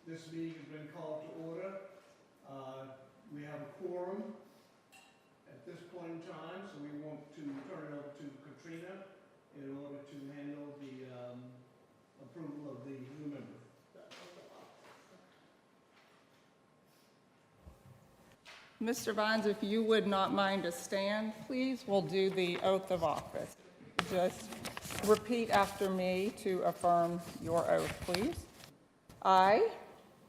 This meeting has been called to order. We have a quorum at this point in time, so we want to turn it over to Katrina in order to handle the approval of the new member. Mr. Vines, if you would not mind to stand, please, we'll do the oath of office. Just repeat after me to affirm your oath, please. I,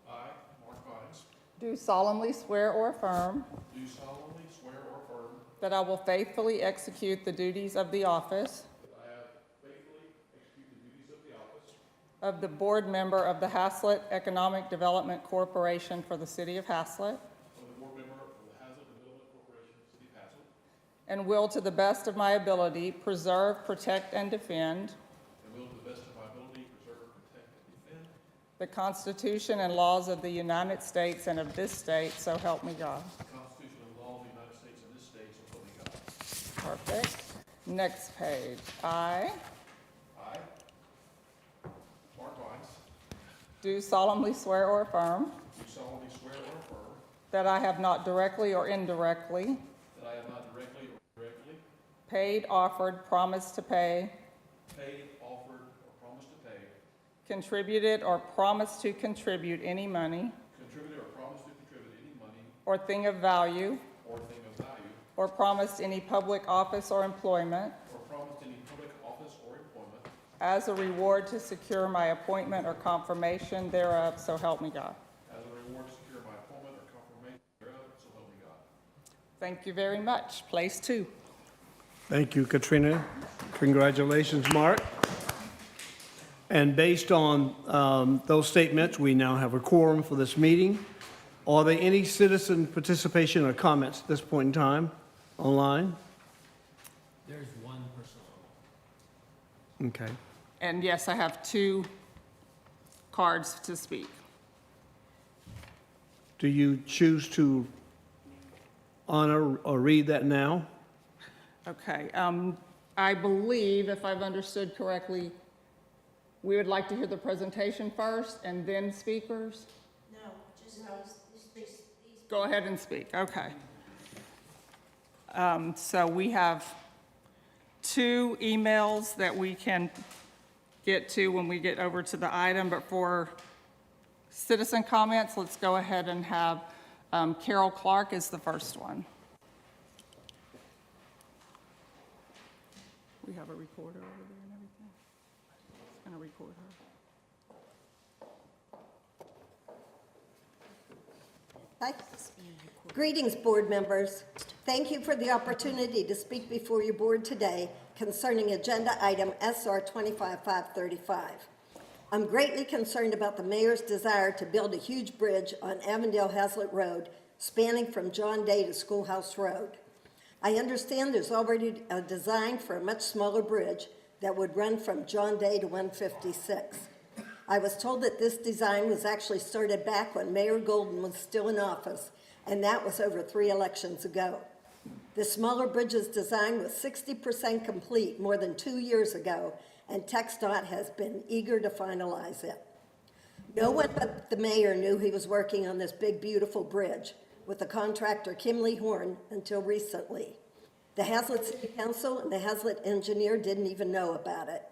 Mark Vines, do solemnly swear or affirm do solemnly swear or affirm that I will faithfully execute the duties of the office that I have faithfully executed the duties of the office of the board member of the Haslett Economic Development Corporation for the City of Haslett, of the board member of the Haslett Development Corporation of the City of Haslett, and will, to the best of my ability, preserve, protect, and defend and will to the best of my ability preserve, protect, and defend the Constitution and laws of the United States and of this state, so help me God. the Constitution and law of the United States and this state, so help me God. Perfect. Next page. I I, Mark Vines, do solemnly swear or affirm do solemnly swear or affirm that I have not directly or indirectly that I have not directly or indirectly paid, offered, promised to pay, paid, offered, or promised to pay, contributed, or promised to contribute any money contributed or promised to contribute any money or thing of value, or thing of value, or promised any public office or employment or promised any public office or employment as a reward to secure my appointment or confirmation thereof, so help me God. as a reward to secure my appointment or confirmation thereof, so help me God. Thank you very much. Place 2. Thank you, Katrina. Congratulations, Mark. And based on those statements, we now have a quorum for this meeting. Are there any citizen participation or comments at this point in time online? There's one person. Okay. And yes, I have 2 cards to speak. Do you choose to honor or read that now? Okay, I believe, if I've understood correctly, we would like to hear the presentation first and then speakers? No, just these. Go ahead and speak, okay. So we have 2 emails that we can get to when we get over to the item, but for citizen comments, let's go ahead and have Carol Clark is the first one. We have a recorder over there and everything. It's gonna record her. Hi. Greetings, board members. Thank you for the opportunity to speak before your board today concerning agenda item SR 25535. I'm greatly concerned about the mayor's desire to build a huge bridge on Avondale Haslett Road spanning from John Day to Schoolhouse Road. I understand there's already a design for a much smaller bridge that would run from John Day to 156. I was told that this design was actually started back when Mayor Golden was still in office, and that was over 3 elections ago. The smaller bridge's design was 60% complete more than 2 years ago, and TxDOT has been eager to finalize it. No one but the mayor knew he was working on this big, beautiful bridge with the contractor Kimley Horn until recently. The Haslett City Council and the Haslett engineer didn't even know about it.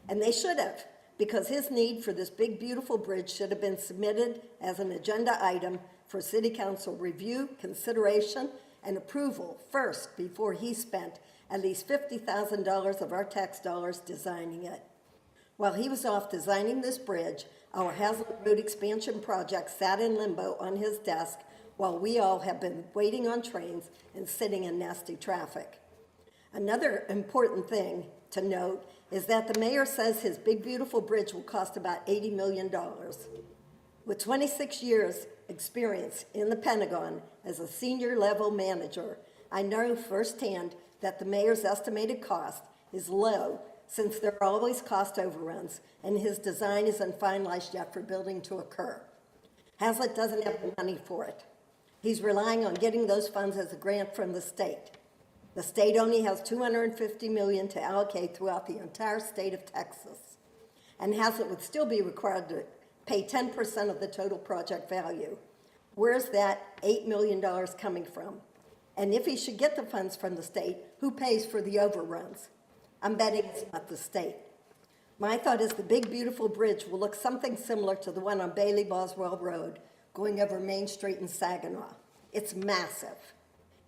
And they should have, because his need for this big, beautiful bridge should have been submitted as an agenda item for City Council review, consideration, and approval first before he spent at least $50,000 of our tax dollars designing it. While he was off designing this bridge, our Haslett Road expansion project sat in limbo on his desk while we all have been waiting on trains and sitting in nasty traffic. Another important thing to note is that the mayor says his big, beautiful bridge will cost about $80 million. With 26 years experience in the Pentagon as a senior level manager, I know firsthand that the mayor's estimated cost is low since there are always cost overruns and his design isn't finalized yet for building to occur. Haslett doesn't have the money for it. He's relying on getting those funds as a grant from the state. The state only has $250 million to allocate throughout the entire state of Texas. And Haslett would still be required to pay 10% of the total project value. Where's that $8 million coming from? And if he should get the funds from the state, who pays for the overruns? I'm betting it's not the state. My thought is the big, beautiful bridge will look something similar to the one on Bailey Boswell Road going over Main Street in Saginaw. It's massive.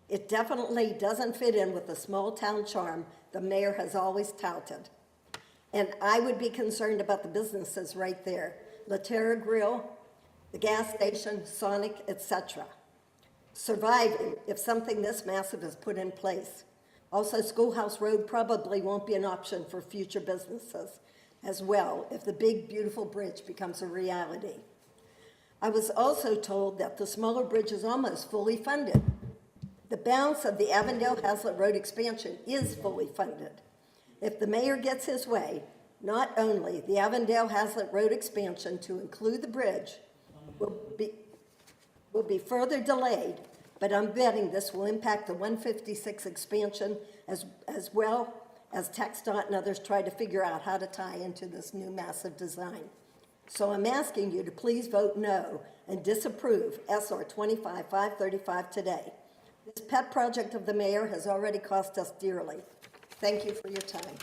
It definitely doesn't fit in with the small town charm the mayor has always touted. And I would be concerned about the businesses right there. La Terra Grill, the gas station, Sonic, etc. Surviving if something this massive is put in place. Also, Schoolhouse Road probably won't be an option for future businesses as well if the big, beautiful bridge becomes a reality. I was also told that the smaller bridge is almost fully funded. The balance of the Avondale-Hazlet Road expansion is fully funded. If the mayor gets his way, not only the Avondale-Hazlet Road expansion to include the bridge will be further delayed, but I'm betting this will impact the 156 expansion as well as TxDOT and others try to figure out how to tie into this new massive design. So I'm asking you to please vote no and disapprove SR 25-535 today. This pet project of the mayor has already cost us dearly. Thank you for your time.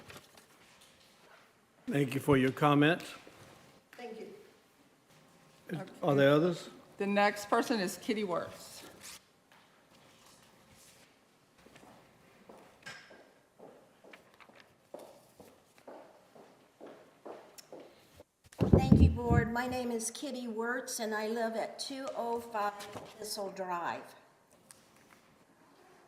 Thank you for your comment. Thank you. Are there others? The next person is Kitty Wirtz. Thank you, Board. My name is Kitty Wirtz, and I live at 205 Thistle Drive.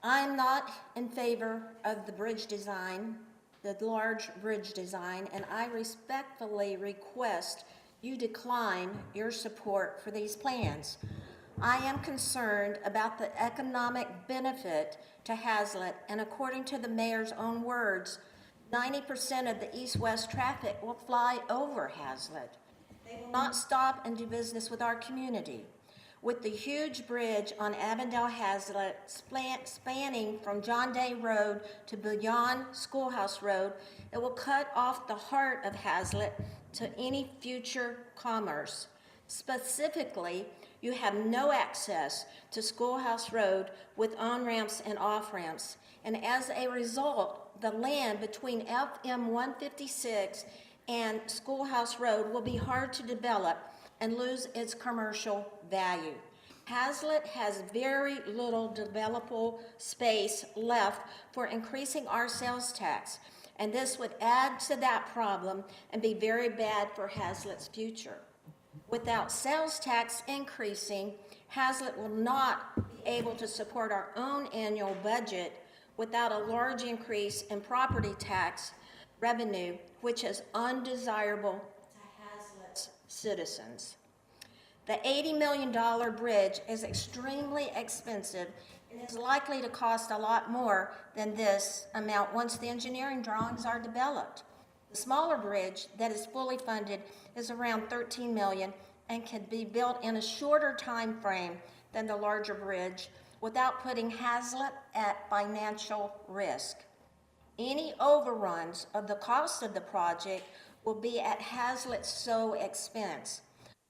I'm not in favor of the bridge design, the large bridge design, and I respectfully request you decline your support for these plans. I am concerned about the economic benefit to Hazlet, and according to the mayor's own words, 90% of the east-west traffic will fly over Hazlet. They will not stop and do business with our community. With the huge bridge on Avondale-Hazlet spanning from John Day Road to beyond Schoolhouse Road, it will cut off the heart of Hazlet to any future commerce. Specifically, you have no access to Schoolhouse Road with on-ramps and off-ramps, and as a result, the land between FM 156 and Schoolhouse Road will be hard to develop and lose its commercial value. Hazlet has very little developable space left for increasing our sales tax, and this would add to that problem and be very bad for Hazlet's future. Without sales tax increasing, Hazlet will not be able to support our own annual budget without a large increase in property tax revenue, which is undesirable to Hazlet's citizens. The $80 million bridge is extremely expensive and is likely to cost a lot more than this amount once the engineering drawings are developed. The smaller bridge that is fully funded is around $13 million and can be built in a shorter time frame than the larger bridge without putting Hazlet at financial risk. Any overruns of the cost of the project will be at Hazlet's sole expense.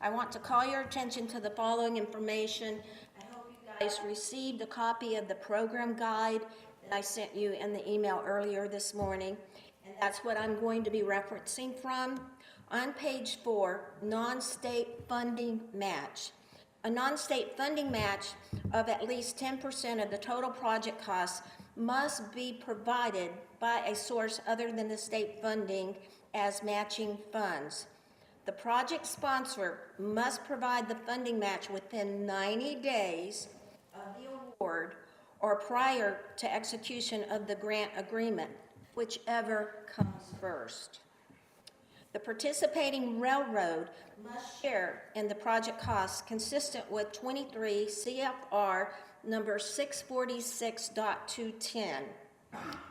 I want to call your attention to the following information. I hope you guys received a copy of the program guide that I sent you in the email earlier this morning, and that's what I'm going to be referencing from. On page 4, non-state funding match. A non-state funding match of at least 10% of the total project costs must be provided by a source other than the state funding as matching funds. The project sponsor must provide the funding match within 90 days of the award or prior to execution of the grant agreement, whichever comes first. The participating railroad must share in the project costs consistent with 23 CFR number 646.210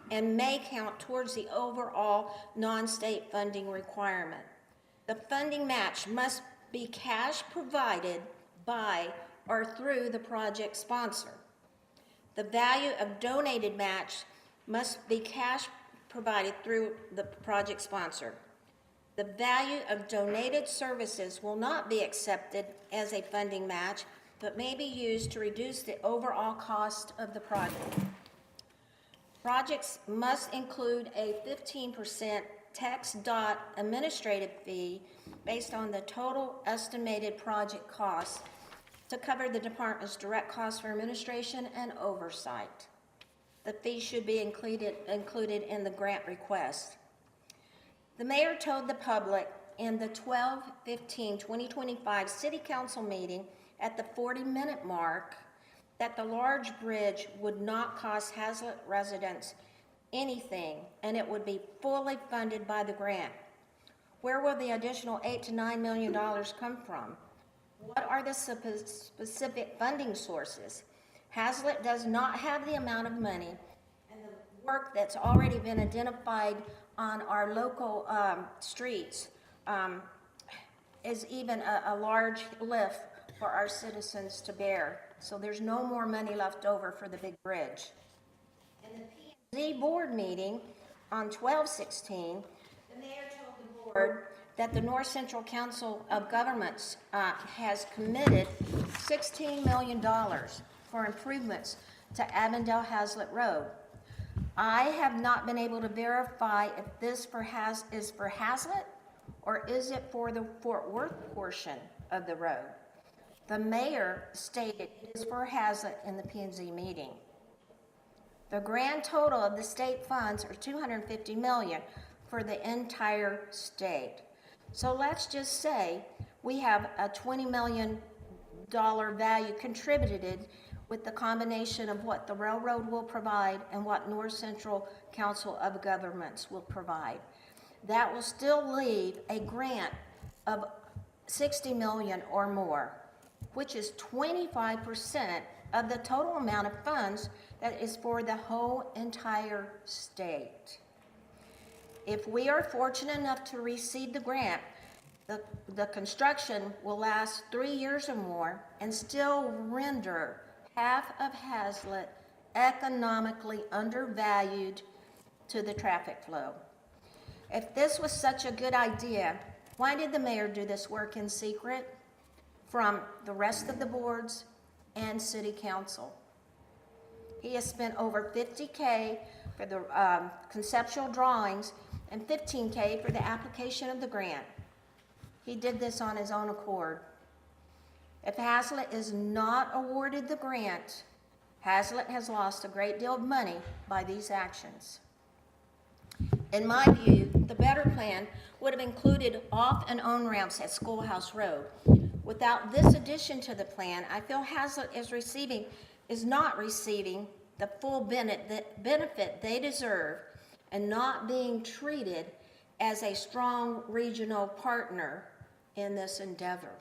and may count towards the overall non-state funding requirement. The funding match must be cash provided by or through the project sponsor. The value of donated match must be cash provided through the project sponsor. The value of donated services will not be accepted as a funding match, but may be used to reduce the overall cost of the project. Projects must include a 15% tax dot administrative fee based on the total estimated project costs to cover the department's direct costs for administration and oversight. The fee should be included in the grant request. The mayor told the public in the 12/15/2025 City Council meeting at the 40-minute mark that the large bridge would not cost Hazlet residents anything, and it would be fully funded by the grant. Where will the additional $8 to $9 million come from? What are the specific funding sources? Hazlet does not have the amount of money, and the work that's already been identified on our local streets is even a large lift for our citizens to bear. So there's no more money left over for the big bridge. In the P&Z board meeting on 12/16, the mayor told the board that the North Central Council of Governments has committed $16 million for improvements to Avondale Hazlet Road. I have not been able to verify if this is for Hazlet or is it for the Fort Worth portion of the road. The mayor stated it is for Hazlet in the P&Z meeting. The grand total of the state funds are $250 million for the entire state. So let's just say we have a $20 million value contributed with the combination of what the railroad will provide and what North Central Council of Governments will provide. That will still leave a grant of $60 million or more, which is 25% of the total amount of funds that is for the whole entire state. If we are fortunate enough to receive the grant, the construction will last 3 years or more and still render half of Hazlet economically undervalued to the traffic flow. If this was such a good idea, why did the mayor do this work in secret from the rest of the boards and city council? He has spent over $50K for the conceptual drawings and $15K for the application of the grant. He did this on his own accord. If Hazlet is not awarded the grant, Hazlet has lost a great deal of money by these actions. In my view, the better plan would have included off and on ramps at Schoolhouse Road. Without this addition to the plan, I feel Hazlet is not receiving the full benefit they deserve and not being treated as a strong regional partner in this endeavor.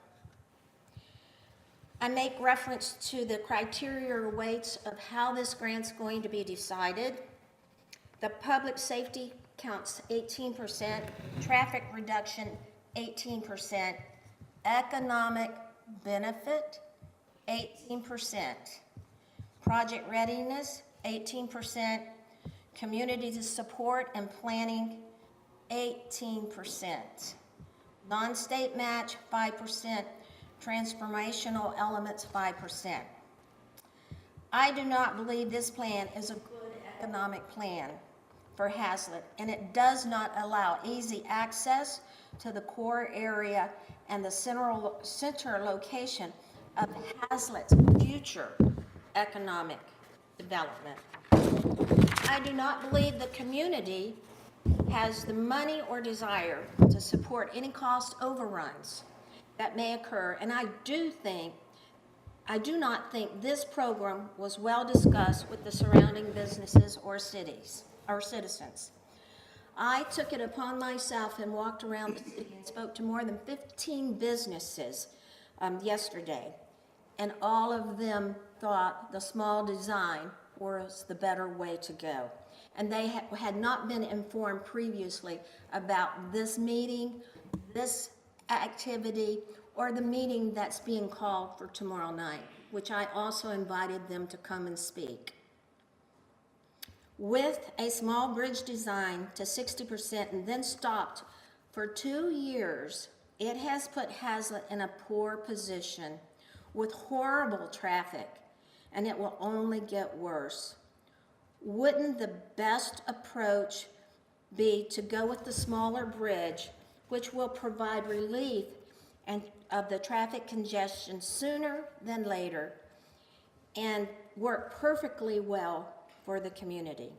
I make reference to the criteria or weights of how this grant's going to be decided. The public safety counts 18%, traffic reduction 18%, economic benefit 18%, project readiness 18%, community support and planning 18%, non-state match 5%, transformational elements 5%. I do not believe this plan is a good economic plan for Hazlet, and it does not allow easy access to the core area and the center location of Hazlet's future economic development. I do not believe the community has the money or desire to support any cost overruns that may occur, and I do not think this program was well discussed with the surrounding businesses or cities or citizens. I took it upon myself and walked around the city and spoke to more than 15 businesses yesterday, and all of them thought the small design was the better way to go. And they had not been informed previously about this meeting, this activity, or the meeting that's being called for tomorrow night, which I also invited them to come and speak. With a small bridge design to 60% and then stopped For 2 years, it has put Hazlet in a poor position with horrible traffic, and it will only get worse. Wouldn't the best approach be to go with the smaller bridge, which will provide relief of the traffic congestion sooner than later and work perfectly well for the community?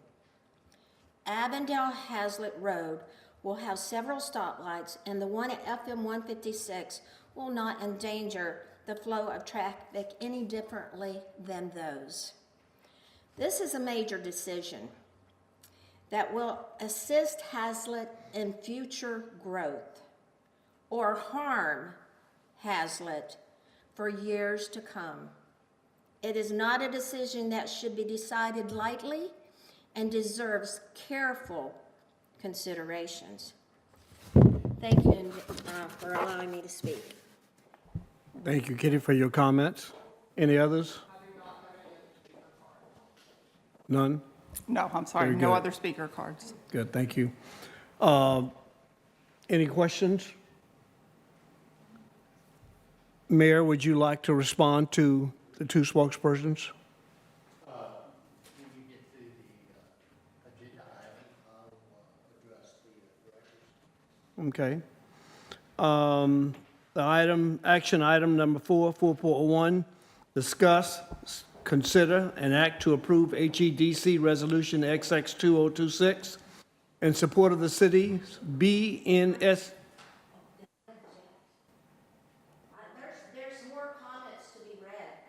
Avondale Hazlet Road will have several stoplights, and the one at FM 156 will not endanger the flow of traffic any differently than those. This is a major decision that will assist Hazlet in future growth or harm Hazlet for years to come. It is not a decision that should be decided lightly and deserves careful considerations. Thank you for allowing me to speak. Thank you, Kitty, for your comments. Any others? None? No, I'm sorry, Very no good. other speaker cards. Good, thank you. Any questions? Mayor, would you like to respond to the two spokespersons? When you get to the agenda item, I'll address the directors. Okay. The item, action item number 4.1, discuss, consider, and act to approve HEDC Resolution XX2026 in support of the city's BNS. There's more comments to be read.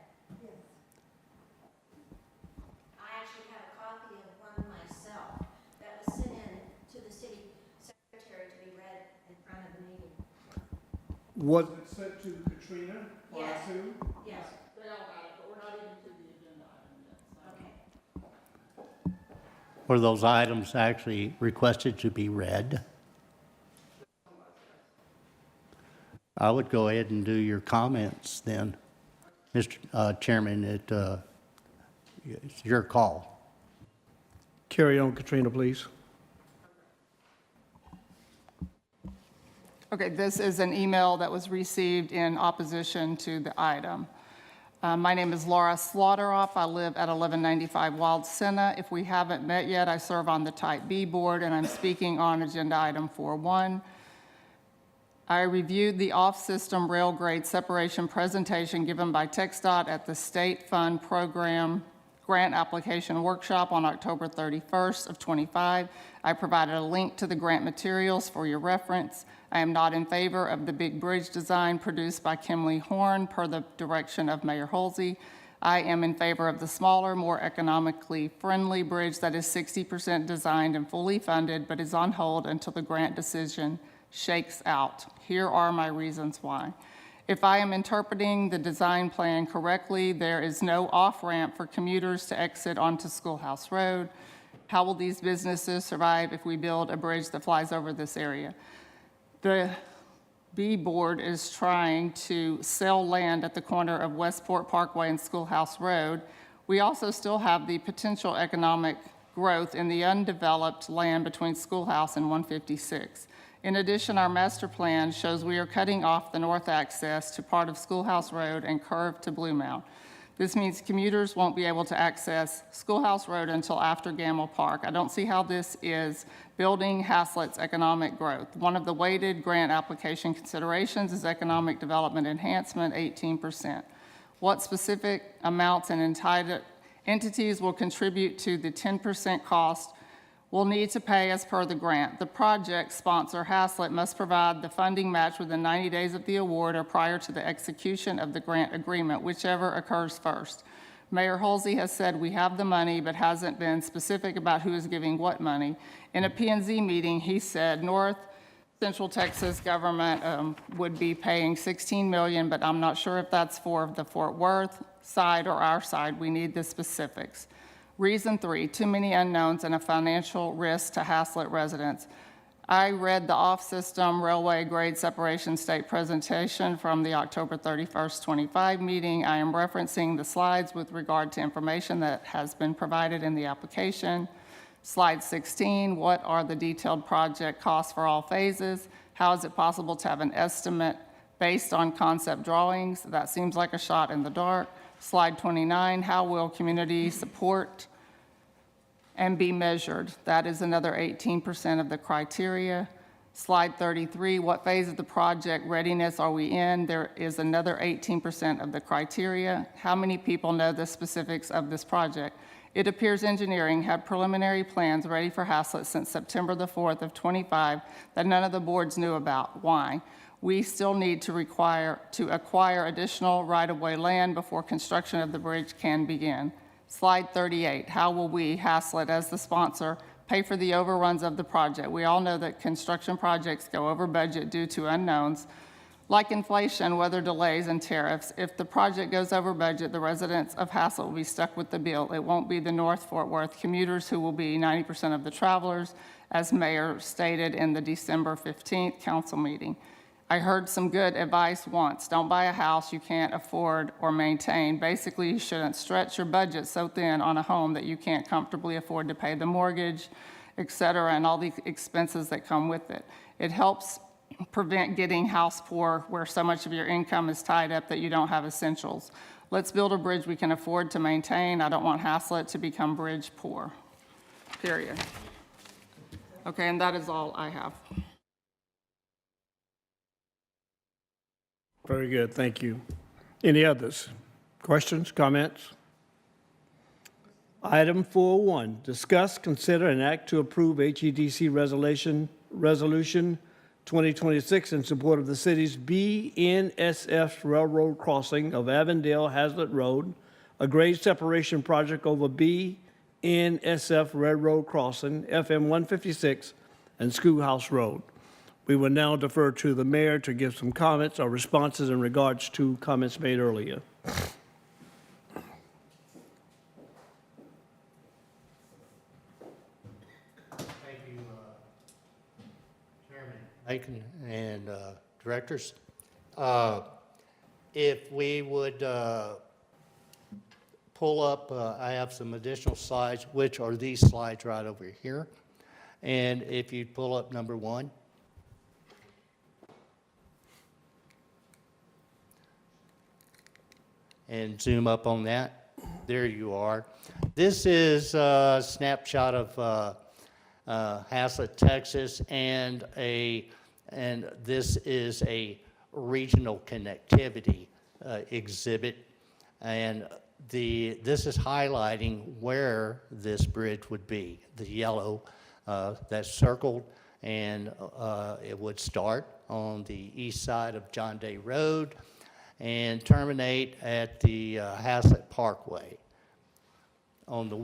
I actually have a copy of one myself that was sent in to the city secretary to be read in front of the meeting. Was it sent to Katrina? Yes. to? Yes, They all got it, but we're not even to the agenda item yet. okay. Were those items actually requested to be read? I would go ahead and do your comments then. Mr. Chairman, it's your call. Carry on, Katrina, please. Okay, this is an email that was received in opposition to the item. My name is Laura Slaughterhoff. I live at 1195 Wild Senna. If we haven't met yet, I serve on the Type B board, and I'm speaking on agenda item 4.1. I reviewed the off-system rail grade separation presentation given by TxDOT at the State Fund Program Grant Application Workshop on October 31st of 25. I provided a link to the grant materials for your reference. I am not in favor of the big bridge design produced by Kimley Horn per the direction of Mayor Holsey. I am in favor of the smaller, more economically friendly bridge that is 60% designed and fully funded, but is on hold until the grant decision shakes out. Here are my reasons why. If I am interpreting the design plan correctly, there is no off-ramp for commuters to exit onto Schoolhouse Road. How will these businesses survive if we build a bridge that flies over this area? The B Board is trying to sell land at the corner of Westport Parkway and Schoolhouse Road. We also still have the potential economic growth in the undeveloped land between Schoolhouse and 156. In addition, our master plan shows we are cutting off the north access to part of Schoolhouse Road and curve to Blue Mound. This means commuters won't be able to access Schoolhouse Road until after Gamble Park. I don't see how this is building Hazlet's economic growth. One of the weighted grant application considerations is economic development enhancement, 18%. What specific amounts and entities will contribute to the 10% cost will need to pay as per the grant. The project sponsor, Hazlet, must provide the funding match within 90 days of the award or prior to the execution of the grant agreement, whichever occurs first. Mayor Holsey has said we have the money, but hasn't been specific about who is giving what money. In a P&Z meeting, he said North Central Texas government would be paying $16 million, but I'm not sure if that's for the Fort Worth side or our side. We need the specifics. Reason 3, too many unknowns and a financial risk to Hazlet residents. I read the off-system railway grade separation state presentation from the October 31st, 25 meeting. I am referencing the slides with regard to information that has been provided in the application. Slide 16, what are the detailed project costs for all phases? How is it possible to have an estimate based on concept drawings? That seems like a shot in the dark. Slide 29, how will community support and be measured? That is another 18% of the criteria. Slide 33, what phase of the project readiness are we in? There is another 18% of the criteria. How many people know the specifics of this project? It appears engineering had preliminary plans ready for Haslett since September the 4th of 25 that none of the boards knew about. Why? We still need to acquire additional right-of-way land before construction of the bridge can begin. Slide 38, how will we, Haslett, as the sponsor, pay for the overruns of the project? We all know that construction projects go over budget due to unknowns, like inflation, weather delays, and tariffs. If the project goes over budget, the residents of Haslett will be stuck with the bill. It won't be the North Fort Worth commuters who will be 90% of the travelers, as Mayor stated in the December 15th council meeting. I heard some good advice once. Don't buy a house you can't afford or maintain. Basically, you shouldn't stretch your budget so thin on a home that you can't comfortably afford to pay the mortgage, et cetera, and all the expenses that come with it. It helps prevent getting house poor where so much of your income is tied up that you don't have essentials. Let's build a bridge we can afford to maintain. I don't want Haslett to become bridge poor, period. Okay, and that is all I have. Very good, thank you. Any others? Questions, comments? Item 4.1, discuss, consider, and act to approve HEDC Resolution 2026 in support of the city's BNSF Railroad crossing of Avondale-Hazlet Road, a grade separation project over BNSF Railroad crossing, FM 156, and Schoolhouse Road. We will now defer to the mayor to give some comments or responses in regards to comments made earlier. Thank you, Chairman Bacon and directors. If we would pull up, I have some additional slides, which are these slides right over here. And if you pull up number 1. And zoom up on that. There you are. This is a snapshot of Haslett, Texas, and this is a regional connectivity exhibit, and this is highlighting where this bridge would be. The yellow that's circled, and it would start on the east side of John Day Road and terminate at the Haslett Parkway on the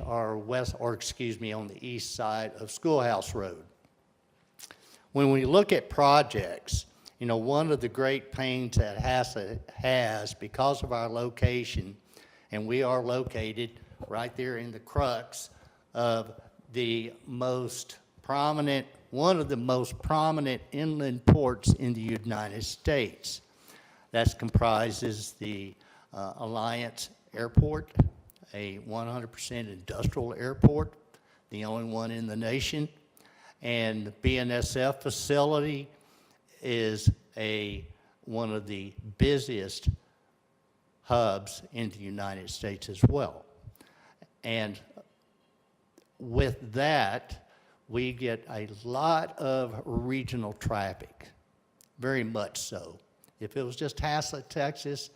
on the east side of Schoolhouse Road. When we look at projects, you know, one of the great pains that Haslett has because of our location, and we are located right there in the crux of the most prominent, one of the most prominent inland ports in the United States. That comprises the Alliance Airport, a 100% industrial airport, the only one in the nation. And the BNSF facility is one of the busiest hubs in the United States as well. And with that, we get a lot of regional traffic, very much so. If it was just Haslett, Texas,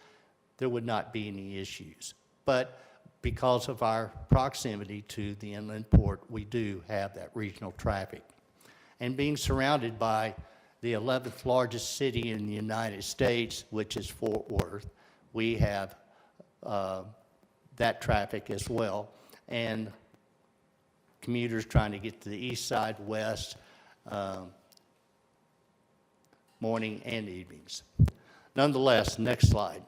there would not be any issues. But because of our proximity to the inland port, we do have that regional traffic. And being surrounded by the 11th largest city in the United States, which is Fort Worth, we have that traffic as well. And commuters trying to get to the east side, west, morning and evenings. Nonetheless, next slide.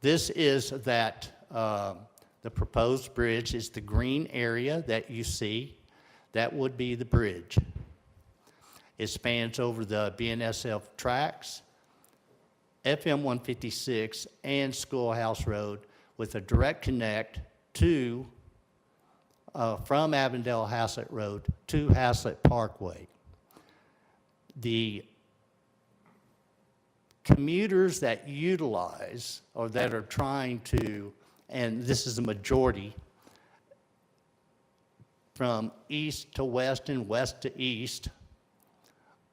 This is that the proposed bridge is the green area that you see. That would be the bridge. It spans over the BNSF tracks, FM 156, and Schoolhouse Road with a direct connect to from Avondale Haslett Road to Haslett Parkway. The commuters that utilize or that are trying to, and this is a majority, from east to west and west to east,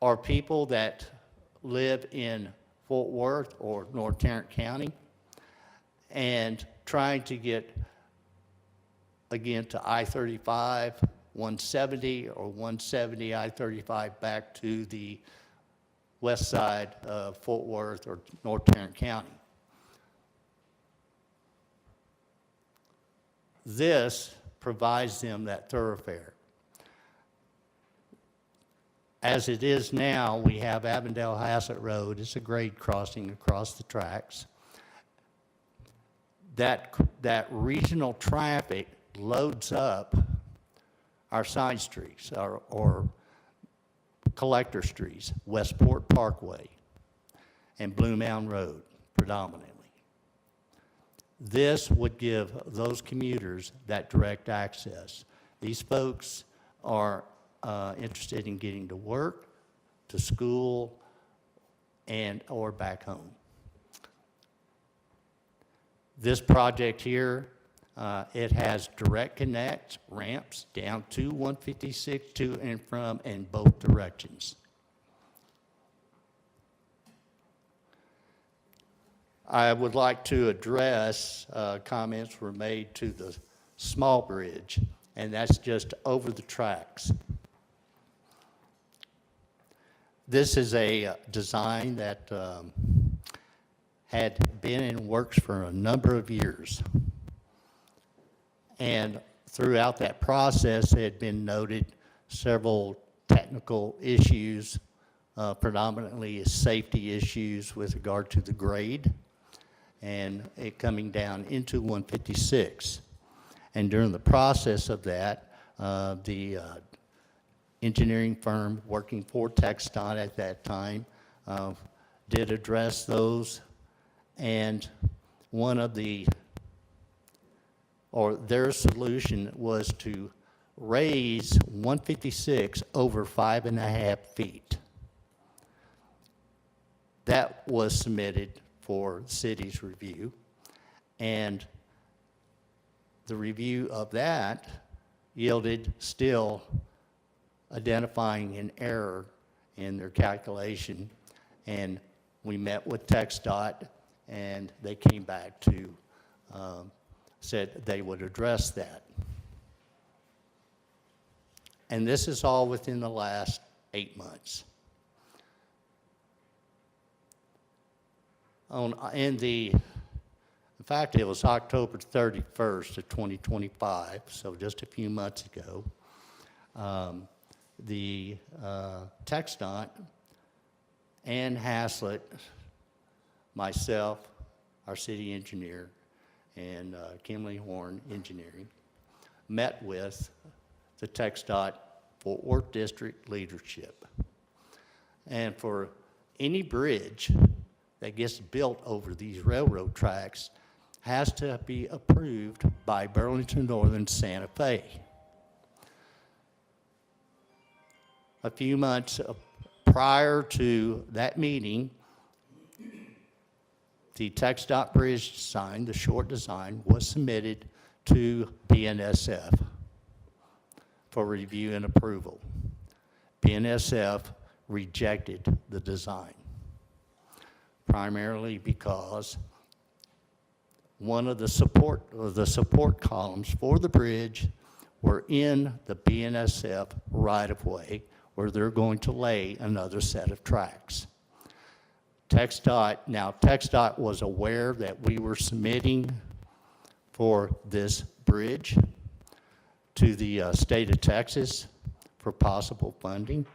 are people that live in Fort Worth or North Tarrant County and trying to get, again, to I-35, 170, or 170 I-35 back to the west side of Fort Worth or North Tarrant County. This provides them that thoroughfare. As it is now, we have Avondale Haslett Road. It's a grade crossing across the tracks. That regional traffic loads up our side streets or collector streets, Westport Parkway and Blue Mound Road predominantly. This would give those commuters that direct access. These folks are interested in getting to work, to school, and or back home. This project here, it has direct connect ramps down to 156 to and from in both directions. I would like to address comments were made to the small bridge, and that's just over the tracks. This is a design that had been in works for a number of years. And throughout that process, it had been noted several technical issues, predominantly safety issues with regard to the grade and it coming down into 156. And during the process of that, the engineering firm working for TxDOT at that time did address those, and one of the, or their solution was to raise 156 over 5.5 feet. That was submitted for city's review, and the review of that yielded still identifying an error in their calculation, and we met with TxDOT, and they came back to said they would address that. And this is all within the last 8 months. In fact, it was October 31st of 2025, so just a few months ago, the TxDOT and Haslett, myself, our city engineer, and Kimley Horn Engineering met with the TxDOT Fort Worth District leadership. And for any bridge that gets built over these railroad tracks has to be approved by Burlington Northern Santa Fe. A few months prior to that meeting, the TxDOT bridge design, the short design, was submitted to BNSF for review and approval. BNSF rejected the design, primarily because one of the support columns for the bridge were in the BNSF right-of-way where they're going to lay another set of tracks. TxDOT was aware that we were submitting for this bridge to the state of Texas for possible funding.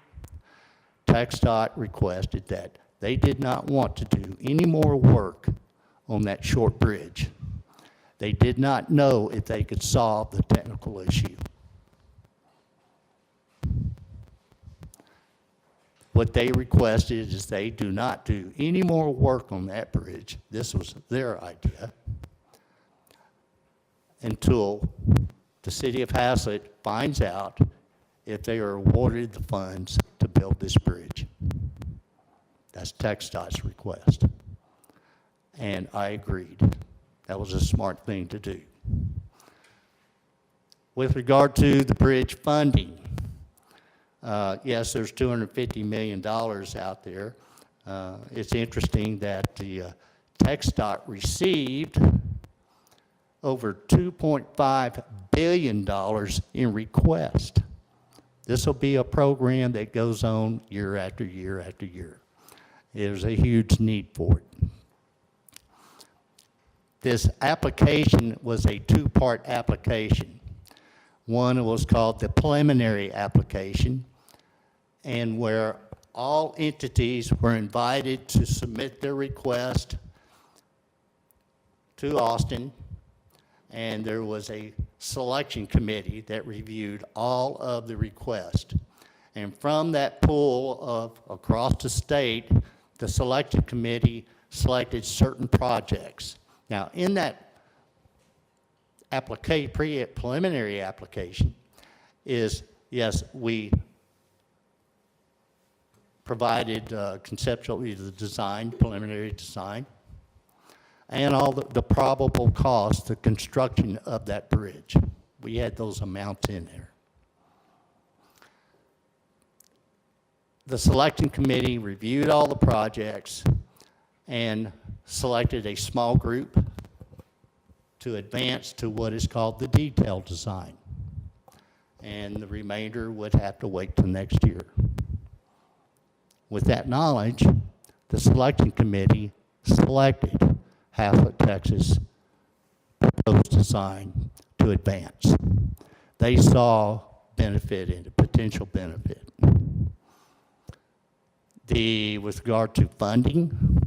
TxDOT requested that they did not want to do any more work on that short bridge. They did not know if they could solve the technical issue. What they requested is they do not do any more work on that bridge. This was their idea until the city of Haslett finds out if they are awarded the funds to build this bridge. That's TxDOT's request. And I agreed. That was a smart thing to do. With regard to the bridge funding, yes, there's $250 million out there. It's interesting that the TxDOT received over $2.5 billion in request. This will be a program that goes on year after year after year. There's a huge need for it. This application was a two-part application. One was called the preliminary application, and where all entities were invited to submit their request to Austin, and there was a selection committee that reviewed all of the requests. And from that pool of across the state, the selection committee selected certain projects. Now, in that preliminary application is, yes, we provided conceptually the design, preliminary design, and all the probable cost, the construction of that bridge. We had those amounts in there. The selection committee reviewed all the projects and selected a small group to advance to what is called the detailed design. And the remainder would have to wait till next year. With that knowledge, the selection committee selected Haslett, Texas proposed design to advance. They saw benefit in it, potential benefit. With regard to funding,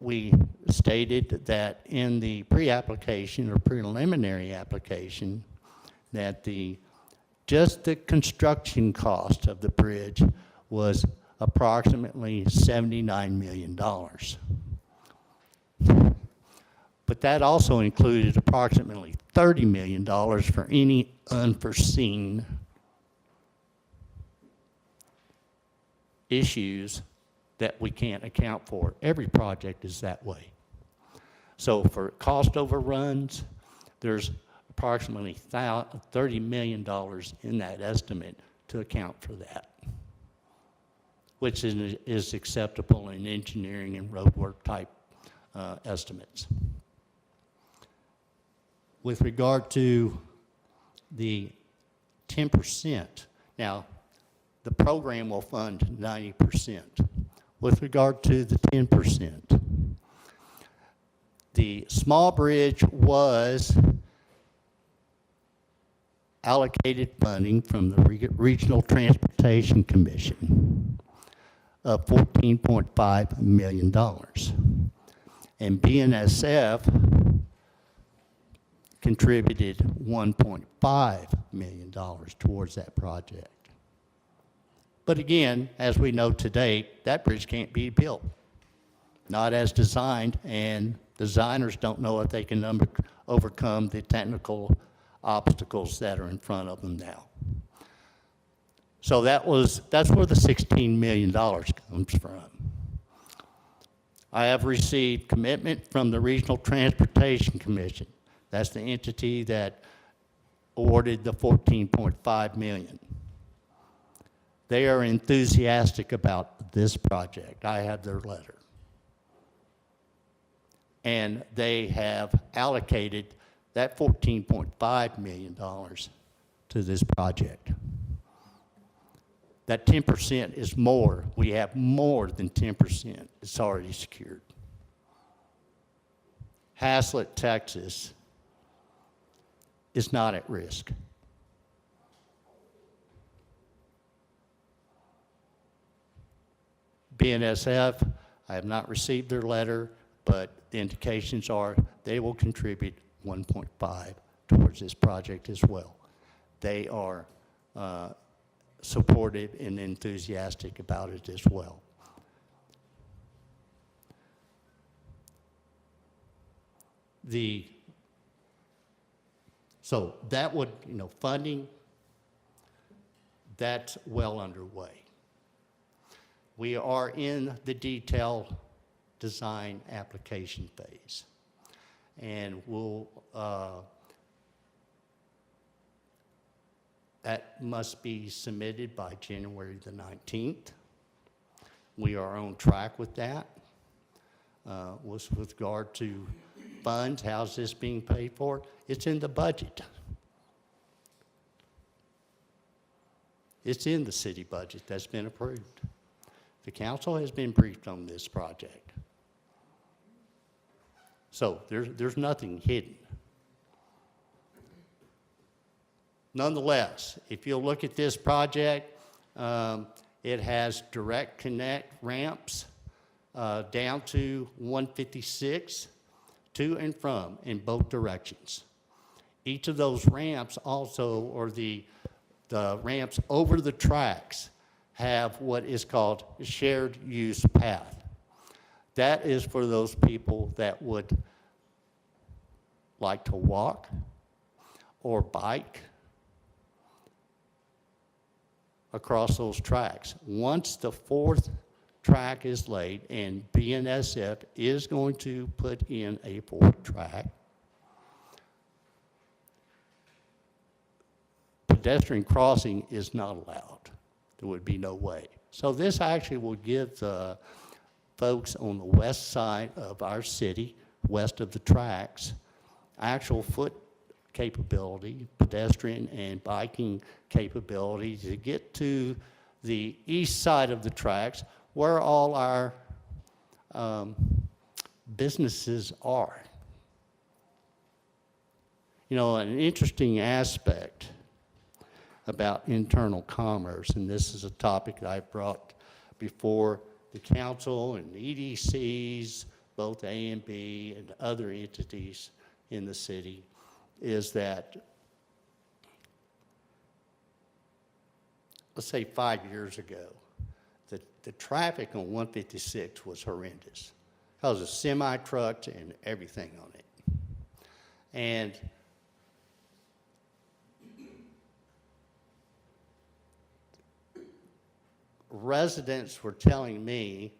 we stated that in the pre-application or preliminary application that just the construction cost of the bridge was approximately $79 million. But that also included approximately $30 million for any unforeseen issues that we can't account for. Every project is that way. So for cost overruns, there's approximately $30 million in that estimate to account for that, which is acceptable in engineering and roadwork type estimates. With regard to the 10%, now the program will fund 90%. With regard to the 10%, the small bridge was allocated funding from the Regional Transportation Commission of $14.5 million. And BNSF contributed $1.5 million towards that project. But again, as we know today, that bridge can't be built, not as designed, and designers don't know if they can overcome the technical obstacles that are in front of them now. So that's where the $16 million comes from. I have received commitment from the Regional Transportation Commission. That's the entity that awarded the $14.5 million. They are enthusiastic about this project. I have their letter. And they have allocated that $14.5 million to this project. That 10% is more. We have more than 10%. It's already secured. Haslett, Texas is not at risk. BNSF, I have not received their letter, but the indications are they will contribute 1.5 towards this project as well. They are supportive and enthusiastic about it as well. The So that would, funding, that's well underway. We are in the detailed design application phase. And that must be submitted by January the 19th. We are on track with that. With regard to funds, how's this being paid for? It's in the budget. It's in the city budget that's been approved. The council has been briefed on this project. So there's nothing hidden. Nonetheless, if you'll look at this project, it has direct connect ramps down to 156 to and from in both directions. Each of those ramps also, or the ramps over the tracks, have what is called a shared use path. That is for those people that would like to walk or bike across those tracks. Once the fourth track is laid, and BNSF is going to put in a fourth track, pedestrian crossing is not allowed. There would be no way. So this actually will give the folks on the west side of our city, west of the tracks, actual foot capability, pedestrian and biking capability to get to the east side of the tracks where all our businesses are. An interesting aspect about internal commerce, and this is a topic that I brought before the council and the EDCs, both A and B and other entities in the city, is that, let's say 5 years ago, the traffic on 156 was horrendous because of semi-trucks and everything on it. And residents were telling me,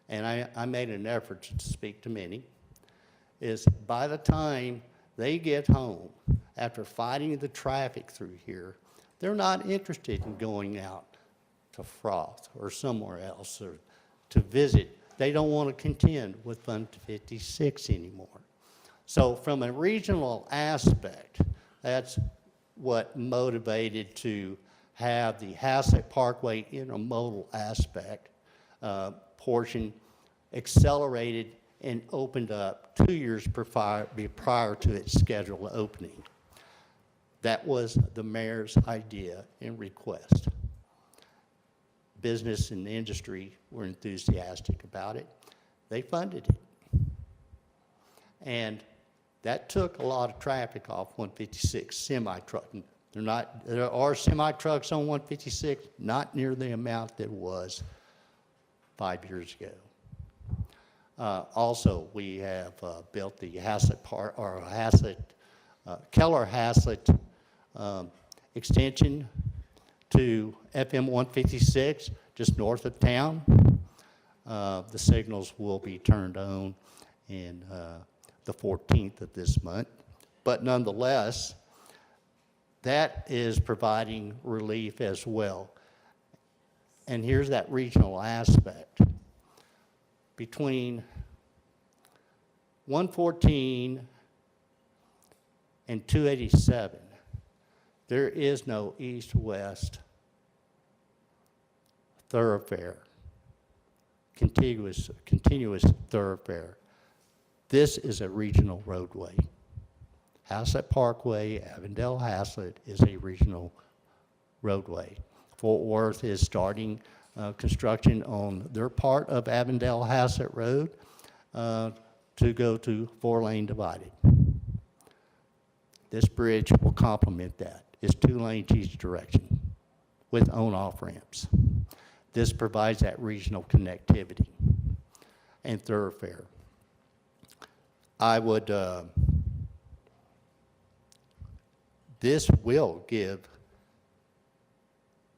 and I made an effort to speak to many, is by the time they get home after fighting the traffic through here, they're not interested in going out to Froth or somewhere else or to visit. They don't want to contend with 156 anymore. So from a regional aspect, that's what motivated to have the Haslett Parkway intermodal aspect portion accelerated and opened up 2 years prior to its scheduled opening. That was the mayor's idea and request. Business and industry were enthusiastic about it. They funded it. And that took a lot of traffic off 156 semi-truck. There are semi-trucks on 156, not near the amount that was 5 years ago. Also, we have built the Keller-Haslett extension to FM 156, just north of town. The signals will be turned on in the 14th of this month. But nonetheless, that is providing relief as well. And here's that regional aspect. Between 114 and 287, there is no east-west thoroughfare, continuous thoroughfare. This is a regional roadway. Haslett Parkway, Avondale-Haslett is a regional roadway. Fort Worth is starting construction on their part of Avondale-Haslett Road to go to 4-lane divided. This bridge will complement that. It's 2 lanes each direction with on-off ramps. This provides that regional connectivity and thoroughfare. I would this will give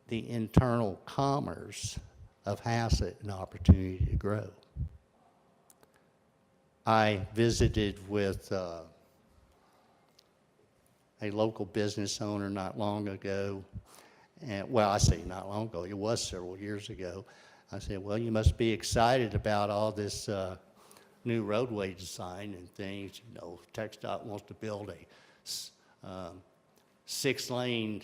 the internal commerce of Hassett an opportunity to grow. I visited with a local business owner not long ago, and well, I say not long ago, it was several years ago. I said, well, you must be excited about all this new roadway design and things. You know, TxDOT wants to build a 6-lane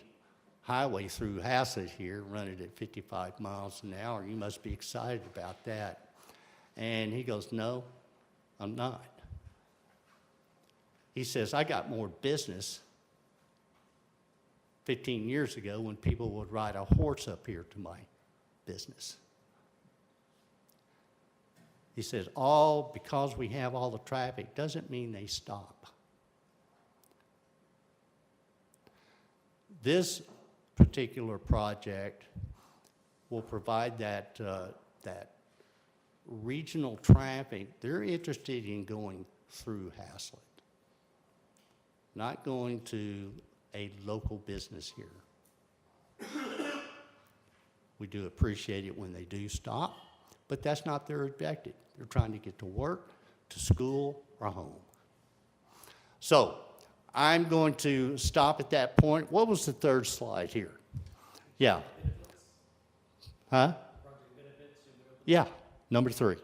highway through Hassett here, run it at 55 miles an hour. You must be excited about that. And he goes, no, I'm not. He says, I got more business 15 years ago when people would ride a horse up here to my business. He says, all because we have all the traffic doesn't mean they stop. This particular project will provide that regional traffic. They're interested in going through Haslett, not going to a local business here. We do appreciate it when they do stop, but that's not their objective. They're trying to get to work, to school, or home. So I'm going to stop at that point. What was the third slide here? Yeah. Huh? Yeah, number 3.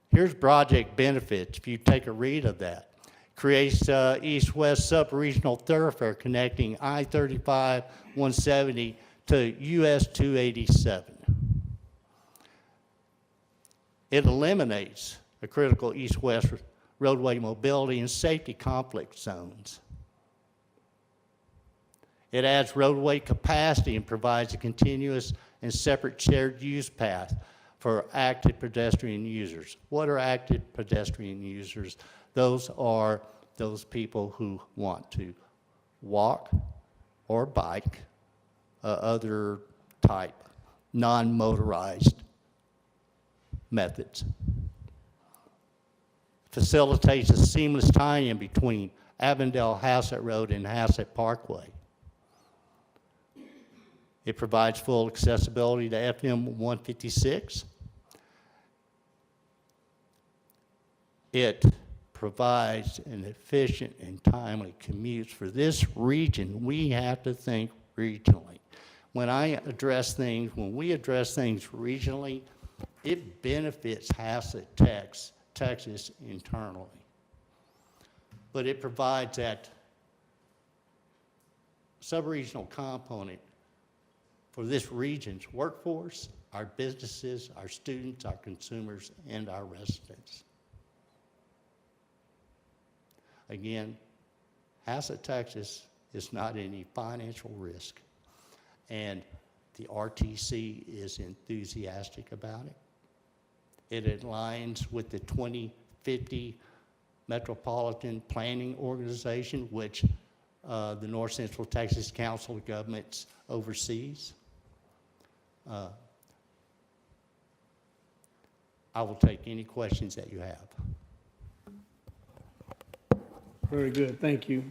Here's project benefits. If you take a read of that, creates east-west sub-regional thoroughfare connecting I-35 170 to US 287. It eliminates a critical east-west roadway mobility and safety conflict zones. It adds roadway capacity and provides a continuous and separate shared use path for active pedestrian users. What are active pedestrian users? Those are those people who want to walk or bike, other type, non-motorized methods. Facilitates a seamless tie-in between Avondale Hassett Road and Hassett Parkway. It provides full accessibility to FM 156. It provides an efficient and timely commutes. For this region, we have to think regionally. When we address things regionally, it benefits Hassett, Texas internally. But it provides that sub-regional component for this region's workforce, our businesses, our students, our consumers, and our residents. Again, Hassett, Texas is not any financial risk, and the RTC is enthusiastic about it. It aligns with the 2050 Metropolitan Planning Organization, which the North Central Texas Council of Governments oversees. I will take any questions that you have. Very good, thank you.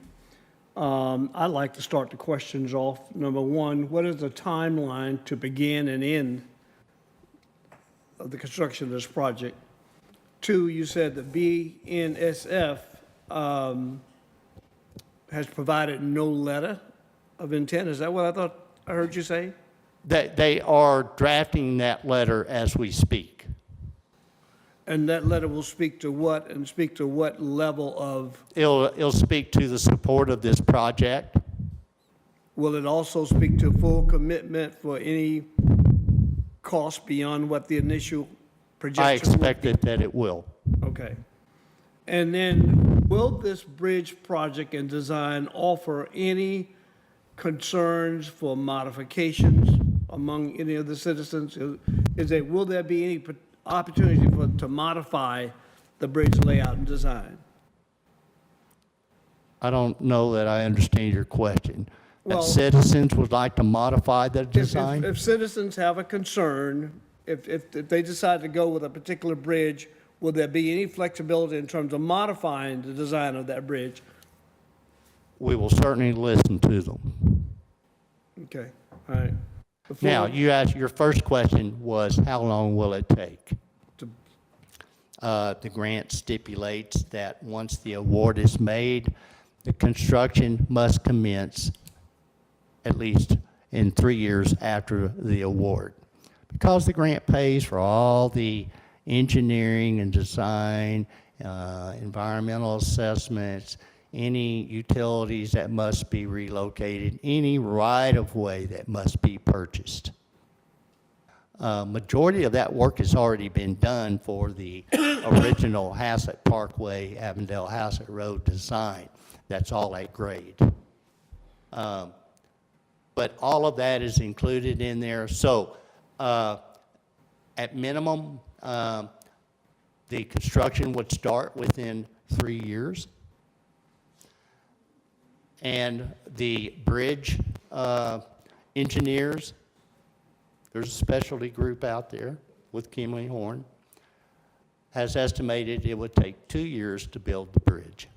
I'd like to start the questions off. Number 1, what is the timeline to begin and end of the construction of this project? 2, you said that BNSF has provided no letter of intent. Is that what I thought I heard you say? They are drafting that letter as we speak. And that letter will speak to what, and speak to what level of, It'll speak to the support of this project. will it also speak to full commitment for any cost beyond what the initial projection? I expect that it will. Okay. And then, will this bridge project and design offer any concerns for modifications among any of the citizens? Will there be any opportunity to modify the bridge layout and design? I don't know that I understand your question. Well, That citizens would like to modify the design? If citizens have a concern, if they decide to go with a particular bridge, will there be any flexibility in terms of modifying the design of that bridge we will certainly listen to them. Okay, all right. The floor- Now, you asked, your first question was, how long will it take? To- The grant stipulates that once the award is made, the construction must commence at least in 3 years after the award. Because the grant pays for all the engineering and design, environmental assessments, any utilities that must be relocated, any right-of-way that must be purchased. Majority of that work has already been done for the original Hassett Parkway, Avondale-Hassett Road design. That's all at grade. But all of that is included in there. So at minimum, the construction would start within 3 years. And the bridge engineers, there's a specialty group out there with Kimley Horn, has estimated it would take 2 years to build the bridge.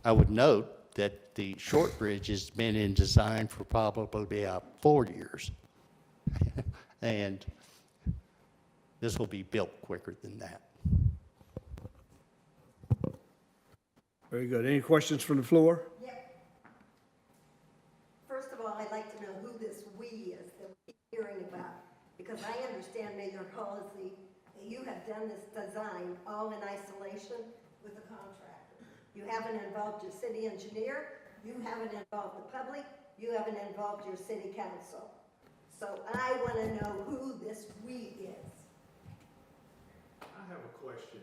I would note that the short bridge has been in design for probably about 4 years. And this will be built quicker than that. Very good. Any questions from the floor? Yep. First of all, I'd like to know who this "we" is that we keep hearing about, because I understand, Mayor Halsey, that you have done this design all in isolation with the contractor. You haven't involved your city engineer, you haven't involved the public, you haven't involved your city council. So I want to know who this "we" is. I have a question.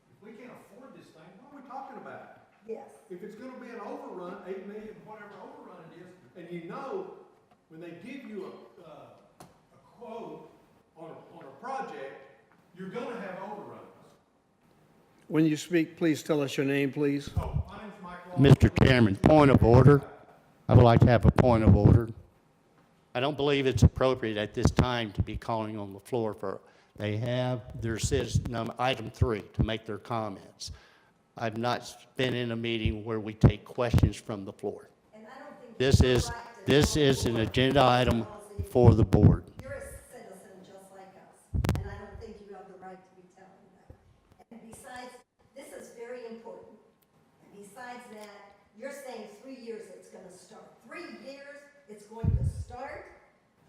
If we can't afford this thing, what are we talking about? Yes. If it's gonna be an overrun, 8 million, whatever overrun it is, and you know, when they give you a quote on a project, you're gonna have overruns. When you speak, please tell us your name, please. Oh, my name's Mike Long. Mr. Chairman, point of order. I would like to have a point of order. I don't believe it's appropriate at this time to be calling on the floor for, they have their citizen, item 3, to make their comments. I've not been in a meeting where we take questions from the floor. And I don't think This is an agenda item for the board. you're a citizen just like us, and I don't think you have the right to be telling that. And besides, this is very important. And besides that, you're saying 3 years it's gonna start. 3 years it's going to start?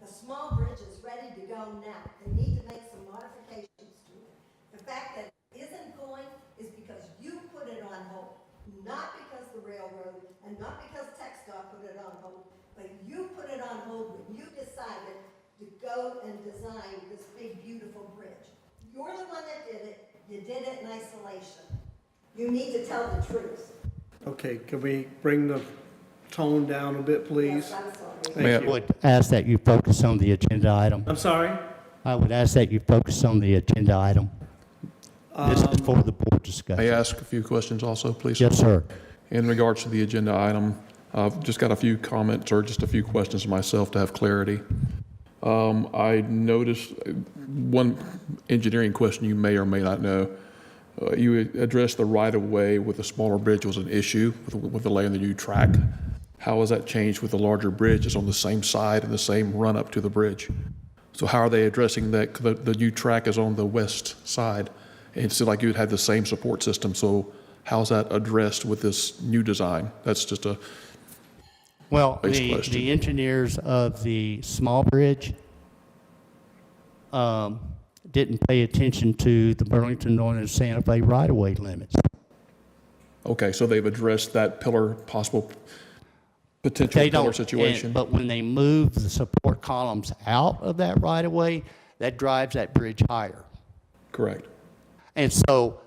The small bridge is ready to go now. They need to make some modifications to it. The fact that it isn't going is because you put it on hold, not because the railroad and not because TxDOT put it on hold, but you put it on hold when you decided to go and design this big, beautiful bridge. You're the one that did it. You did it in isolation. You need to tell the truth. Okay, can we bring the tone down a bit, please? Yes, I'm sorry. Thank I you. would ask that you focus on the agenda item. I'm sorry? I would ask that you focus on the agenda item. This is for the board discussion. May I ask a few questions also, please? Yes, sir. In regards to the agenda item, I've just got a few comments or just a few questions myself to have clarity. I noticed one engineering question you may or may not know. You addressed the right-of-way with the smaller bridge was an issue with the laying the new track. How has that changed with the larger bridge? It's on the same side and the same run-up to the bridge. So how are they addressing that? The new track is on the west side. And it seemed like you had the same support system. So how's that addressed with this new design? That's just a Well, Base the question. engineers of the small bridge didn't pay attention to the Burlington Northern and Santa Fe right-of-way limits. okay. So they've addressed that potential They pillar don't, situation. but when they move the support columns out of that right-of-way, that drives that bridge higher. Correct. And so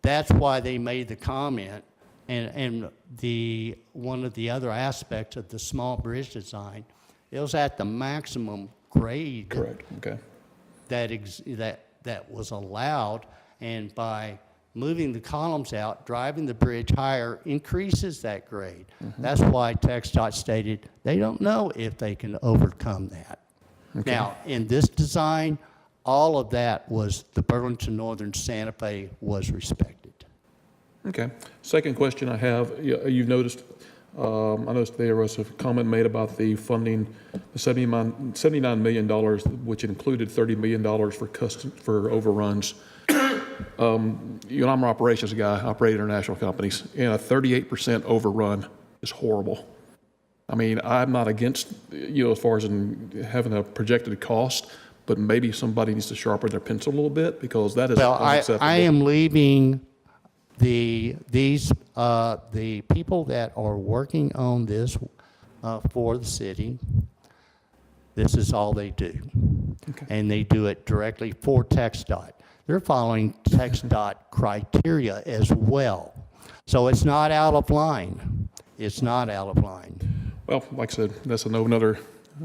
that's why they made the comment, and one of the other aspects of the small bridge design, it was at the maximum grade Correct. Okay. that was allowed, and by moving the columns out, driving the bridge higher increases that grade. That's why TxDOT stated they don't know if they can overcome that. Now, in this design, all of that was, the Burlington Northern Santa Fe was respected. Okay. Second question I have, you've noticed, I noticed there was a comment made about the funding, the $79 million, which included $30 million for overruns. I'm an operations guy, operate international companies, and a 38% overrun is horrible. I mean, I'm not against, as far as in having a projected cost, but maybe somebody needs to sharpen their pencil a little bit, because that is Well, unacceptable. I am leaving the people that are working on this for the city, this is all they do. Okay. And they do it directly for TxDOT. They're following TxDOT criteria as well. So it's not out of line. It's not out of line. Well, like I said, that's another,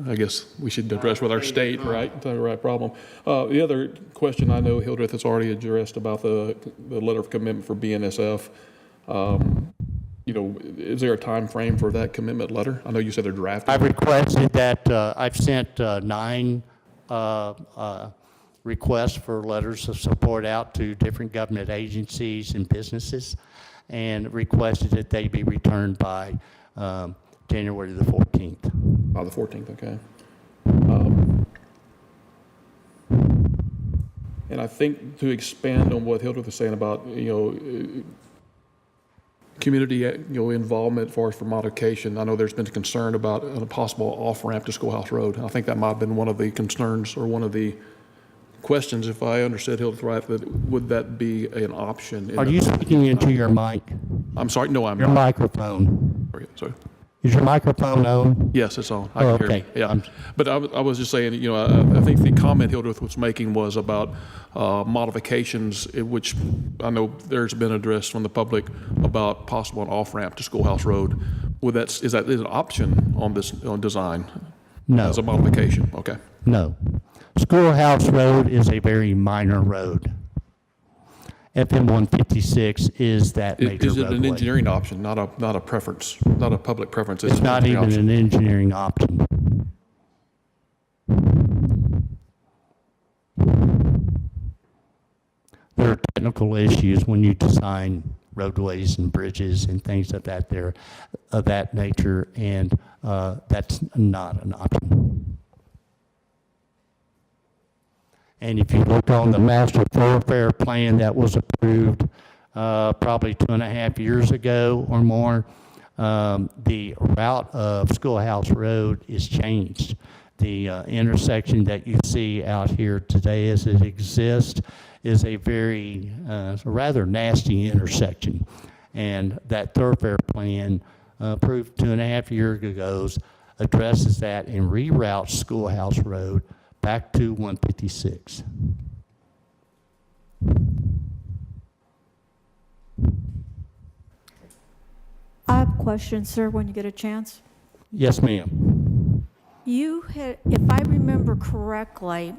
I guess we should address with our state, right? The right problem. The other question I know Hildreth has already addressed about the letter of commitment for BNSF. Is there a time frame for that commitment letter? I know you said they're drafting. I've requested that, I've sent 9 requests for letters of support out to different government agencies and businesses, and requested that they be returned by January the 14th. By the 14th, okay. And I think to expand on what Hildreth was saying about, community, involvement as far as for modification, I know there's been concern about a possible off-ramp to Schoolhouse Road. I think that might have been one of the concerns or one of the questions, if I understood Hildreth right, that would that be an option? Are you speaking into your mic? I'm sorry, no, I'm Your not. microphone. Sorry. Is your microphone on? Yes, it's on. Oh, I can hear okay. you. Yeah. But I was just saying, I think the comment Hildreth was making was about modifications, which I know there's been addressed from the public about possible an off-ramp to Schoolhouse Road. Is that an option on this design? No. As a modification? Okay. No. Schoolhouse Road is a very minor road. FM 156 is that major Is it an roadway. engineering option, not a preference, not a public preference? It's not even an engineering option. There are technical issues when you design roadways and bridges and things of that nature, and that's not an option. And if you look on the master thoroughfare plan that was approved probably 2.5 years ago or more, the route of Schoolhouse Road is changed. The intersection that you see out here today as it exists is a very rather nasty intersection. And that thoroughfare plan approved 2.5 years ago addresses that and reroutes Schoolhouse Road back to 156. I have a question, sir, when you get a chance. Yes, ma'am. You had, if I remember correctly,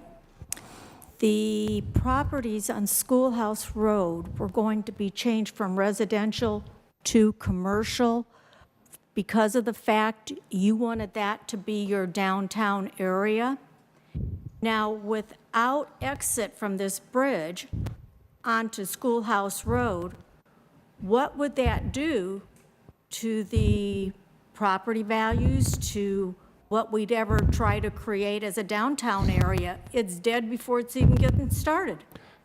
the properties on Schoolhouse Road were going to be changed from residential to commercial because of the fact you wanted that to be your downtown area. Now, without exit from this bridge onto Schoolhouse Road, what would that do to the property values, to what we'd ever try to create as a downtown area? It's dead before it's even getting started.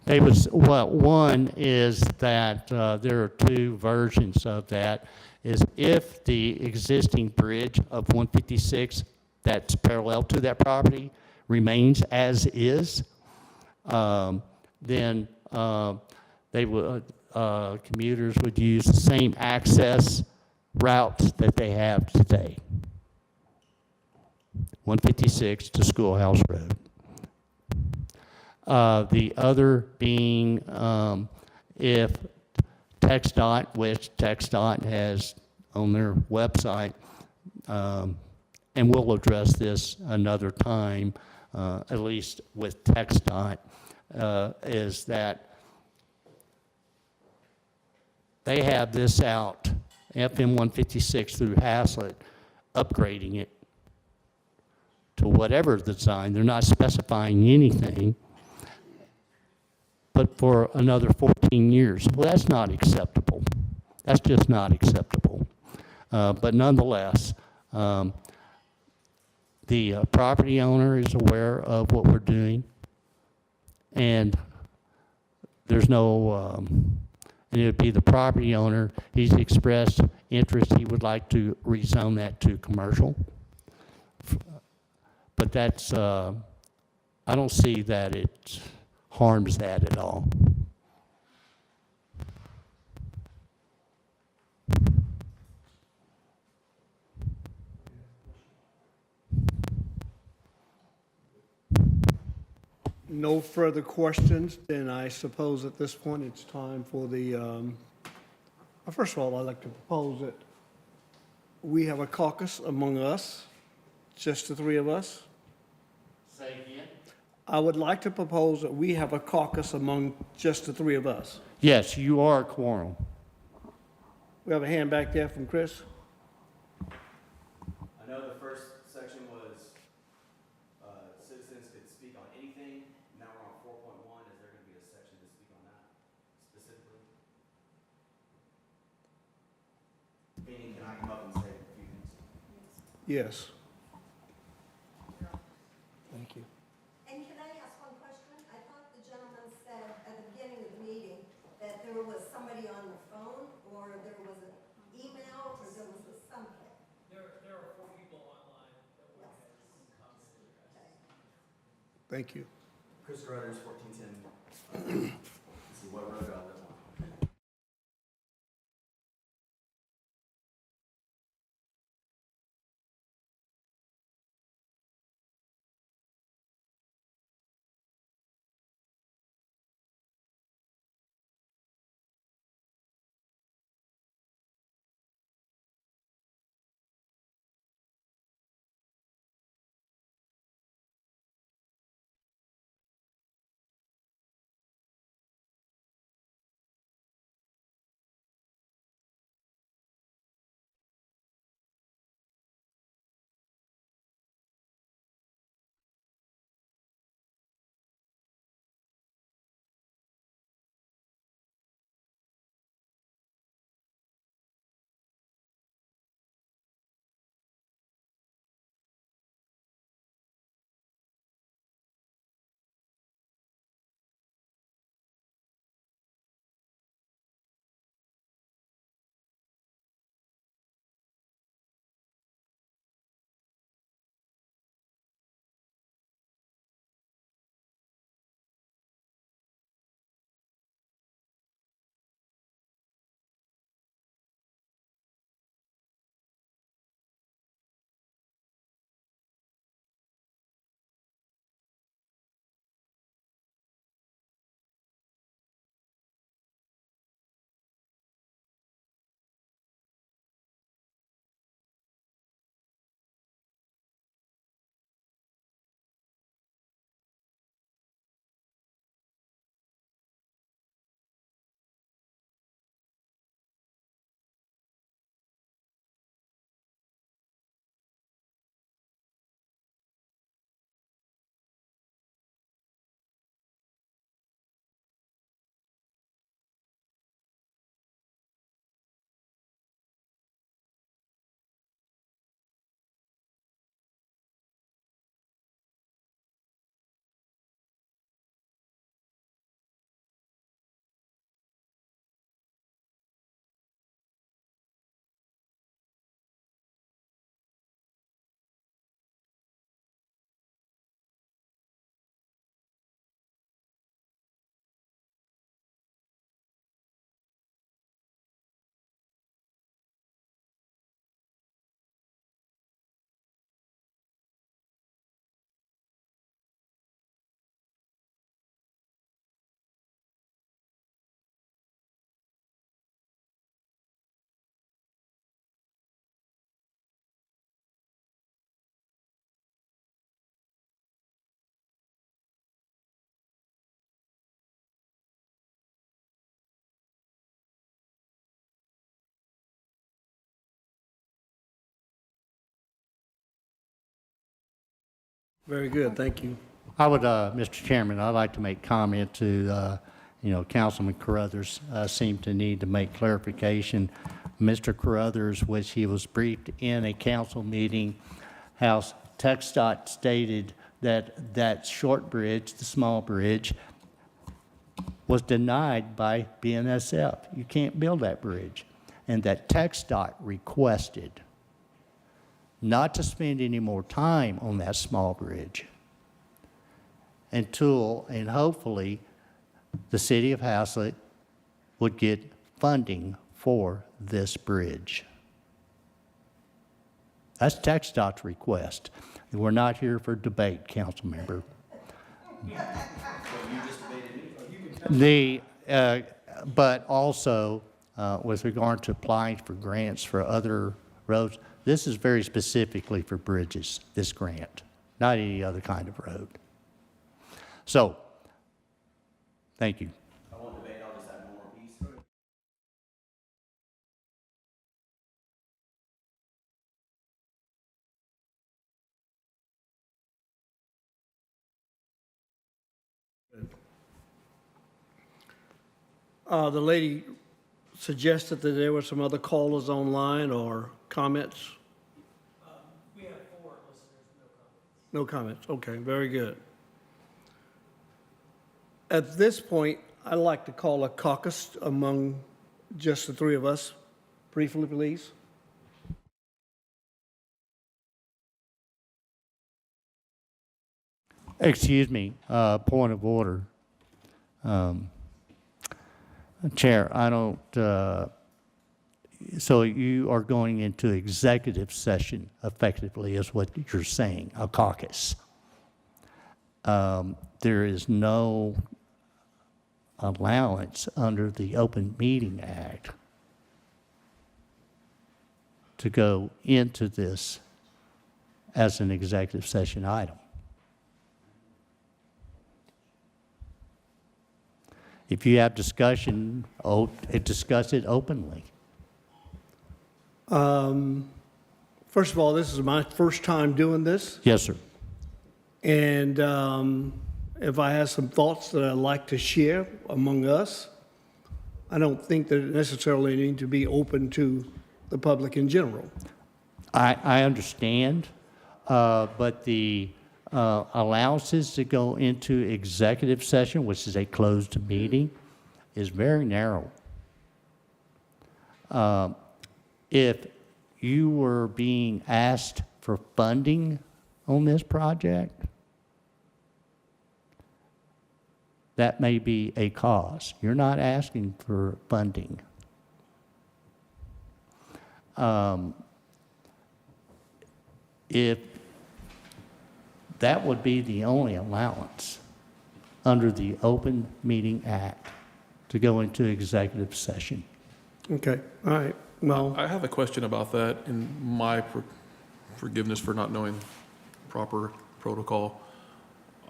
One is that there are 2 versions of that, is if the existing bridge of 156 that's parallel to that property remains as is, then they would, commuters would use the same access routes that they have today. 156 to Schoolhouse Road. The other being if TxDOT, which TxDOT has on their website, and we'll address this another time, at least with TxDOT, is that they have this out, FM 156 through Haslett, upgrading it to whatever design. They're not specifying anything, but for another 14 years. Well, that's not acceptable. That's just not acceptable. But nonetheless, the property owner is aware of what we're doing, and there's no, and it would be the property owner. He's expressed interest. He would like to rezone that to commercial. But that's, I don't see that it harms that at all. No further questions, then I suppose at this point it's time for the, first of all, I'd like to propose that we have a caucus among us, just the three of us. Say again? I would like to propose that we have a caucus among just the three of us. Yes, you are a quorum. We have a hand back there from Chris. I know the first section was, citizens could speak on anything. Now we're on 4.1. Is there going to be a section to speak on that specifically? Meaning, can I come up and say a few things? Yes. Thank you. And can I ask one question? I thought the gentleman said at the beginning of the meeting that there was somebody on the phone, or there was an email, or there was something. There are 4 people online that will have some comments. Thank you. Chris Rudders, 1410. Let's see, what road do I live on? Very good, thank you. I would, Mr. Chairman, I'd like to make comment to Councilman Carruthers seemed to need to make clarification. Mr. Carruthers, which he was briefed in a council meeting, House TxDOT stated that that short bridge, the small bridge, was denied by BNSF. You can't build that bridge. And that TxDOT requested not to spend any more time on that small bridge until, and hopefully, the city of Haslett would get funding for this bridge. That's TxDOT's request. We're not here for debate, council member. But also, with regard to applying for grants for other roads, this is very specifically for bridges, this grant, not any other kind of road. So, thank you. I won't debate, I'll just add one more piece. The lady suggested that there were some other callers online or comments? We have 4 listeners, no comments. No comments, okay, very good. At this point, I'd like to call a caucus among just the 3 of us, briefly, please. Excuse me, point of order. Chair, I don't, so you are going into executive session effectively is what you're saying, a caucus. There is no allowance under the Open Meeting Act to go into this as an executive session item. If you have discussion, discuss it openly. First of all, this is my first time doing this, Yes, sir. and if I have some thoughts that I'd like to share among us, I don't think that it necessarily need to be open to the public in general. I understand, but the allowances to go into executive session, which is a closed meeting, is very narrow. If you were being asked for funding on this project, that may be a cause. You're not asking for funding. If that would be the only allowance under the Open Meeting Act to go into executive session. Okay, all right, well, I have a question about that, and my forgiveness for not knowing proper protocol.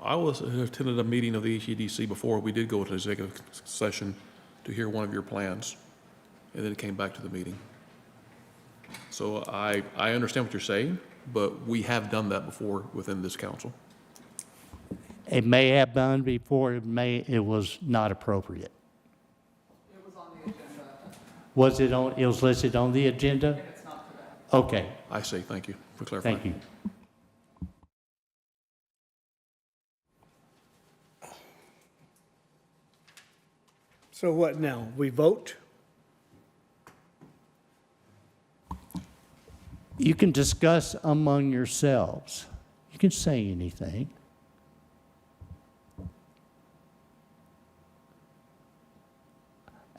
I attended a meeting of the HEDC before. We did go to executive session to hear one of your plans, and then it came back to the meeting. So I understand what you're saying, but we have done that before within this council. It may have done before, it was not appropriate. It was on the agenda. It was listed on the agenda? And it's not today. Okay, I say thank you for clarifying. thank you. so what now? We vote? You can discuss among yourselves. You can say anything.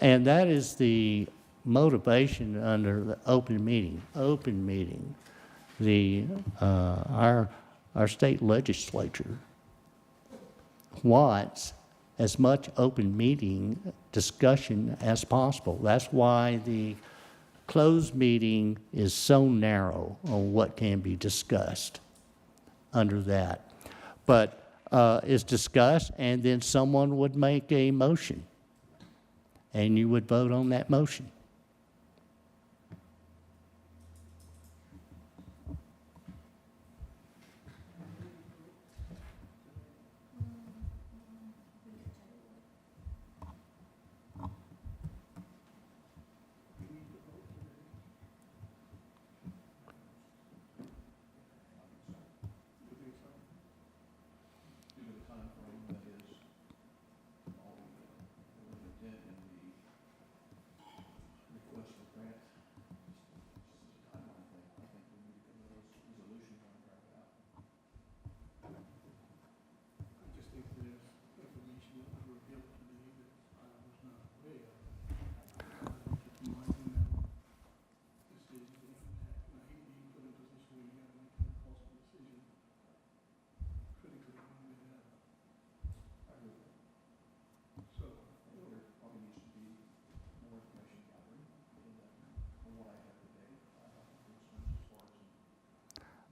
And that is the motivation under the open meeting. Open meeting. Our state legislature wants as much open meeting discussion as possible. That's why the closed meeting is so narrow on what can be discussed under that. But it's discussed, and then someone would make a motion, and you would vote on that motion.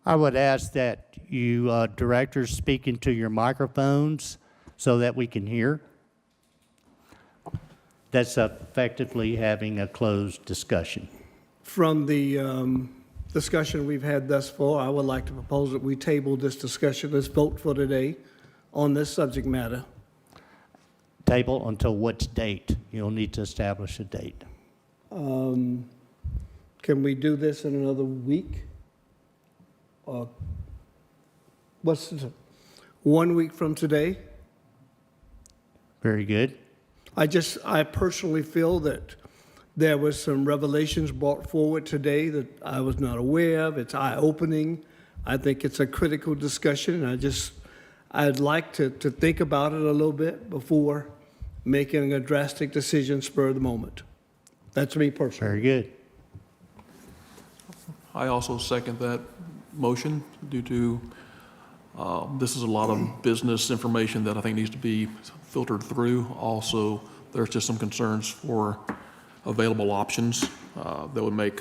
I would ask that you directors speak into your microphones so that we can hear. That's effectively having a closed discussion. From the discussion we've had thus far, I would like to propose that we table this discussion, this vote for today on this subject matter. Table until what date? You'll need to establish a date. Can we do this in another week? Or what's the, 1 week from today? Very good. I personally feel that there was some revelations brought forward today that I was not aware of. It's eye-opening. I think it's a critical discussion, and I'd like to think about it a little bit before making a drastic decision spur of the moment. That's me personally. Very good. I also second that motion due to, this is a lot of business information that I think needs to be filtered through. Also, there's just some concerns for available options that would make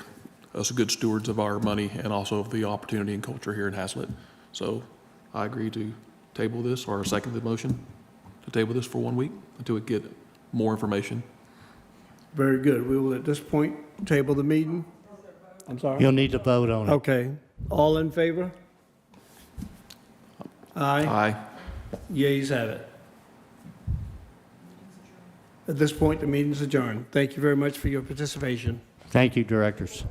us good stewards of our money and also of the opportunity and culture here in Haslett. So I agree to table this, or second the motion to table this for 1 week until we get more information. Very good. We will, at this point, table the meeting. I'm sorry? You'll need to vote on it. Okay. All in favor? Aye. Aye. Yeas have it. At this point, the meeting is adjourned. Thank you very much for your participation. Thank you, directors.